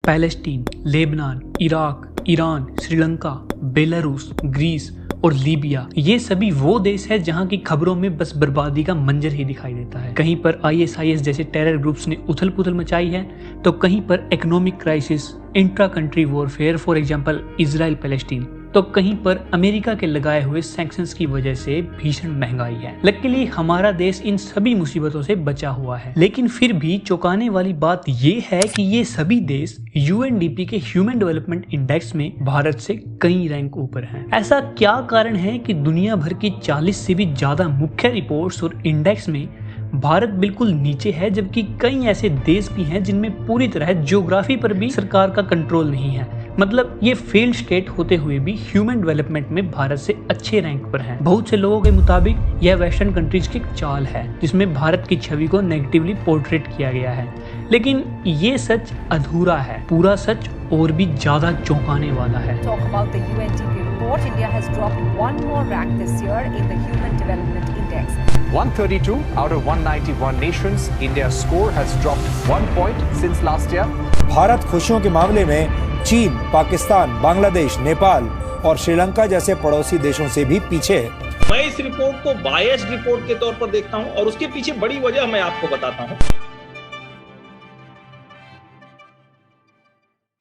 Palestine, Lebanon, Iraq, Iran, Sri Lanka, Belarus, Greece और Libya, ये सभी वो देश है जहां की खबरों में बस बर्बादी का मंजर ही दिखाई देता है। कहीं पर ISIS जैसे टेरर ग्रुप्स ने उथल पुथल मचाई है, तो कहीं पर economic crisis, intra country warfare, for example Israel Palestine, तो कहीं पर अमेरिका के लगाए हुए सैंक्शंस की वजह से भीषण महंगाई है। लकीली हमारा देश इन सभी मुसीबतों से बचा हुआ है, लेकिन फिर भी चौंकाने वाली बात ये है कि ये सभी देश UNDP के ह्यूमन डेवलपमेंट इंडेक्स में भारत से कई रैंक ऊपर हैं। ऐसा क्या कारण है कि दुनिया भर की 40 से भी ज्यादा मुख्य रिपोर्ट्स और इंडेक्स में भारत बिल्कुल नीचे है, जबकि कई ऐसे देश भी हैं जिनमें पूरी तरह ज्योग्राफी पर भी सरकार का कंट्रोल नहीं है। मतलब ये फेल्ड स्टेट होते हुए भी ह्यूमन डेवलपमेंट में भारत से अच्छे रैंक पर है। बहुत से लोगों के मुताबिक यह वेस्टर्न कंट्रीज की चाल है जिसमें भारत की छवि को नेगेटिवली पोर्ट्रेट किया गया है, लेकिन ये सच अधूरा है। पूरा सच और भी ज्यादा चौंकाने वाला है। Talk about the UNDP report. India has dropped one more rank this year in the Human Development Index. 132 out of 191 nations, India's score has dropped 1 point since last year. Bharat खुशियों के मामले में चीन, पाकिस्तान, बांग्लादेश, नेपाल और श्रीलंका जैसे पड़ोसी देशों से भी पीछे है। मैं इस रिपोर्ट को बायस्ड रिपोर्ट के तौर पर देखता हूं और उसके पीछे बड़ी वजह मैं आपको बताता हूं।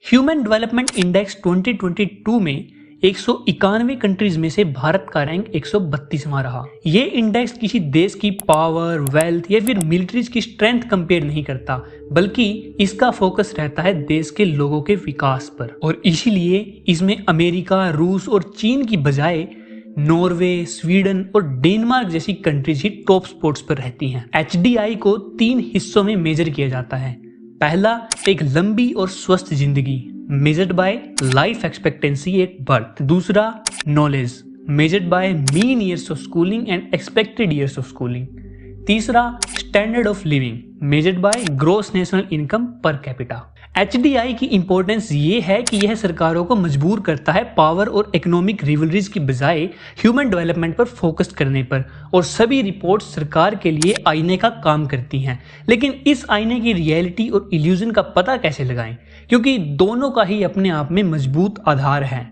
ह्यूमन डेवलपमेंट इंडेक्स 2022 में 191 कंट्रीज में से भारत का रैंक 132वां रहा। ये इंडेक्स किसी देश की पावर, वेल्थ या फिर मिलिट्रीज की स्ट्रेंथ कंपेयर नहीं करता, बल्कि इसका फोकस रहता है देश के लोगों के विकास पर। और इसीलिए इसमें अमेरिका, रूस और चीन की बजाय नॉर्वे, स्वीडन और डेनमार्क जैसी कंट्रीज ही टॉप स्पॉट्स पर रहती हैं। HDI को 3 हिस्सों में मेजर किया जाता है। पहला, एक लंबी और स्वस्थ जिंदगी measured by life expectancy at birth. दूसरा, knowledge measured by mean years of schooling and expected years of schooling. तीसरा, standard of living measured by gross national income per capita. HDI की इंपॉर्टेंस ये है कि यह सरकारों को मजबूर करता है पावर और इकोनॉमिक रिवलरीज की बजाय ह्यूमन डेवलपमेंट पर फोकस करने पर, और सभी रिपोर्ट्स सरकार के लिए आईने का काम करती हैं। लेकिन इस आईने की रियलिटी और इल्यूजन का पता कैसे लगाएं, क्योंकि दोनों का ही अपने आप में मजबूत आधार है।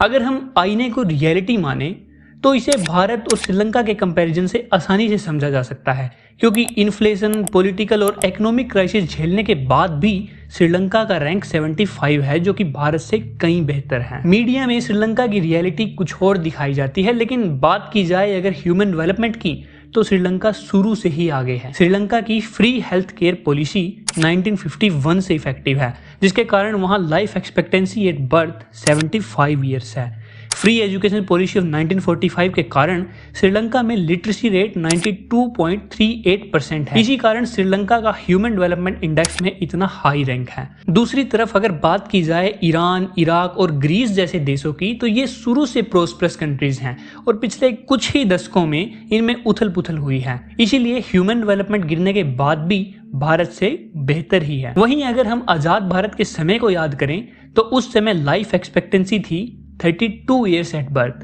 अगर हम आईने को रियलिटी माने तो इसे भारत और श्रीलंका के कंपैरिजन से आसानी से समझा जा सकता है, क्योंकि इन्फ्लेशन, पॉलिटिकल और इकोनॉमिक क्राइसिस झेलने के बाद भी श्रीलंका का रैंक 75 है, जो कि भारत से कहीं बेहतर है। मीडिया में श्रीलंका की रियलिटी कुछ और दिखाई जाती है, लेकिन बात की जाए अगर ह्यूमन डेवलपमेंट की, तो श्रीलंका शुरू से ही आगे है। श्रीलंका की फ्री हेल्थ केयर पॉलिसी 1951 से इफेक्टिव है, जिसके कारण वहां life expectancy at birth 75 years है। फ्री एजुकेशन पॉलिसी ऑफ 1945 के कारण श्रीलंका में लिटरेसी रेट 92.38% है। इसी कारण श्रीलंका का ह्यूमन डेवलपमेंट इंडेक्स में इतना हाई रैंक है। दूसरी तरफ अगर बात की जाए ईरान, इराक और ग्रीस जैसे देशों की, तो ये शुरू से प्रोस्परस कंट्रीज हैं और पिछले कुछ ही दशकों में इनमें उथल पुथल हुई है। इसीलिए ह्यूमन डेवलपमेंट गिरने के बाद भी भारत से बेहतर ही है। वहीं अगर हम आजाद भारत के समय को याद करें, तो उस समय लाइफ एक्सपेक्टेंसी थी 32 ईयर्स एट बर्थ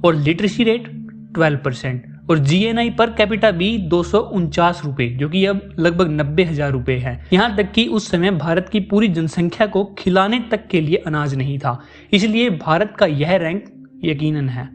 और लिटरेसी रेट 12% और GNI पर कैपिटा भी 249 रुपए, जो कि अब लगभग 90,000 रुपए है। यहाँ तक कि उस समय भारत की पूरी जनसंख्या को खिलाने तक के लिए अनाज नहीं था। इसलिए भारत का यह रैंक यकीनन है।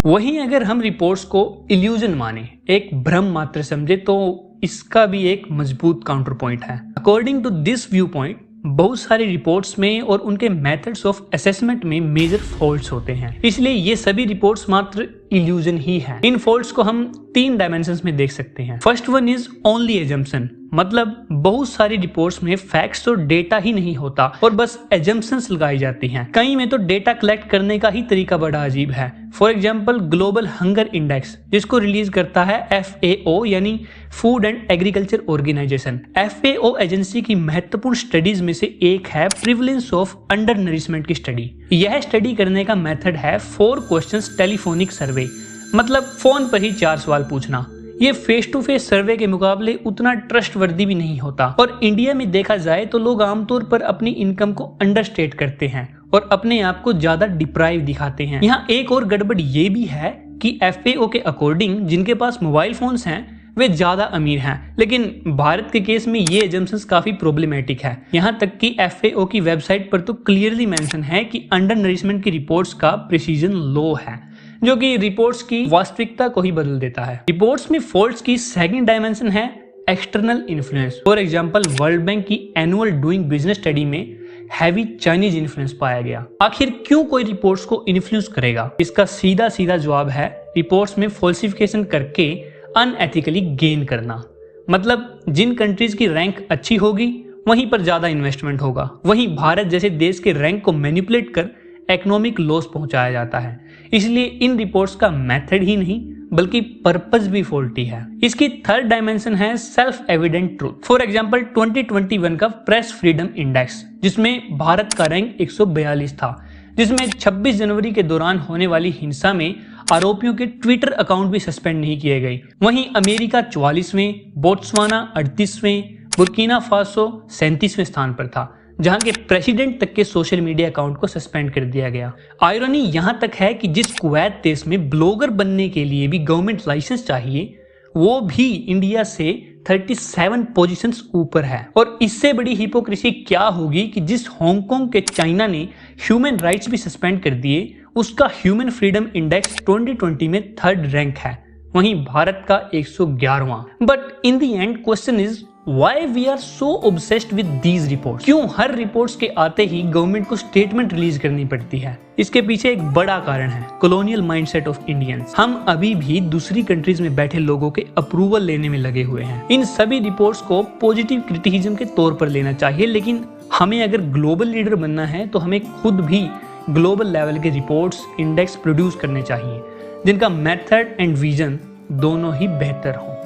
वहीं अगर हम रिपोर्ट्स को इल्यूजन माने, एक भ्रम मात्र समझे, तो इसका भी एक मजबूत काउंटर पॉइंट है। According to this view point, बहुत सारी रिपोर्ट्स में और उनके मेथड्स ऑफ असेसमेंट में मेजर फॉल्ट्स होते हैं, इसलिए ये सभी रिपोर्ट्स मात्र इल्यूजन ही है। इन फॉल्ट्स को हम 3 डायमेंशंस में देख सकते हैं। First one is only assumption, मतलब बहुत सारी रिपोर्ट्स में फैक्ट्स और डेटा ही नहीं होता और बस एजम्पशंस लगाई जाती हैं। कई में तो डेटा कलेक्ट करने का ही तरीका बड़ा अजीब है। For example global hunger index, जिसको रिलीज करता है FAO यानी food and agriculture organization. FAO agency की महत्वपूर्ण स्टडीज में से एक है प्रिवलेंस ऑफ अंडर नरिशमेंट की स्टडी। यह स्टडी करने का मेथड है 4 क्वेश्चंस टेलीफोनिक सर्वे, मतलब फोन पर ही 4 सवाल पूछना। ये फेस टू फेस सर्वे के मुकाबले उतना ट्रस्टवर्दी भी नहीं होता। और इंडिया में देखा जाए तो लोग आमतौर पर अपनी इनकम को अंडरस्टेट करते हैं और अपने आप को ज्यादा डिप्राइव दिखाते हैं। यहाँ एक और गड़बड़ ये भी है कि FAO के अकॉर्डिंग जिनके पास मोबाइल फोन्स हैं वे ज्यादा अमीर हैं। लेकिन भारत के केस में ये एजम्पशंस काफी प्रॉब्लमेटिक है। यहाँ तक कि FAO की वेबसाइट पर तो क्लियरली मेंशन है कि अंडर नरिशमेंट की रिपोर्ट्स का प्रिसीजन लो है, जो कि रिपोर्ट्स की वास्तविकता को ही बदल देता है। रिपोर्ट्स में फॉल्ट्स की सेकंड डायमेंशन है external influence. For example, world bank की एनुअल डूइंग बिजनेस स्टडी में हैवी चाइनीज इन्फ्लुएंस पाया गया। आखिर क्यों कोई रिपोर्ट्स को इन्फ्लुएंस करेगा? इसका सीधा सीधा जवाब है रिपोर्ट्स में फॉल्सिफिकेशन करके अनएथिकली गेन करना। मतलब जिन कंट्रीज की रैंक अच्छी होगी वहीं पर ज्यादा इन्वेस्टमेंट होगा, वहीं भारत जैसे देश के रैंक को मैनिपुलेट कर इकोनॉमिक लॉस पहुंचाया जाता है। इसलिए इन रिपोर्ट्स का मेथड ही नहीं बल्कि पर्पस भी फॉल्टी है। इसकी थर्ड डायमेंशन है self evident truth. For example 2021 का प्रेस फ्रीडम इंडेक्स, जिसमें भारत का रैंक 142 था, जिसमें 26 जनवरी के दौरान होने वाली हिंसा में आरोपियों के ट्विटर अकाउंट भी सस्पेंड नहीं किए गए। वहीं अमेरिका 44वें, बोत्सवाना 38वें, बुर्किना फासो 37वें स्थान पर था, जहां के प्रेसिडेंट तक के सोशल मीडिया अकाउंट को सस्पेंड कर दिया गया। आयरनी यहां तक है कि जिस कुवैत देश में ब्लॉगर बनने के लिए भी गवर्नमेंट लाइसेंस चाहिए, वो भी इंडिया से 37 पोजीशंस ऊपर है। और इससे बड़ी हिपोक्रेसी क्या होगी कि जिस हांगकांग के चाइना ने ह्यूमन राइट्स भी सस्पेंड कर दिए, उसका ह्यूमन फ्रीडम इंडेक्स 2020 में 3rd रैंक है, वहीं भारत का 111वां। But in the end question is Why we are so obsessed with these reports? क्यों हर रिपोर्ट्स के आते ही गवर्नमेंट को स्टेटमेंट रिलीज करनी पड़ती है? इसके पीछे एक बड़ा कारण है कॉलोनियल माइंडसेट ऑफ इंडियंस। हम अभी भी दूसरी कंट्रीज में बैठे लोगों के अप्रूवल लेने में लगे हुए हैं। इन सभी रिपोर्ट्स को पॉजिटिव क्रिटिसिज्म के तौर पर लेना चाहिए, लेकिन हमें अगर ग्लोबल लीडर बनना है तो हमें खुद भी ग्लोबल लेवल के रिपोर्ट्स, इंडेक्स प्रोड्यूस करने चाहिए, जिनका मेथड एंड विजन दोनों ही बेहतर हों।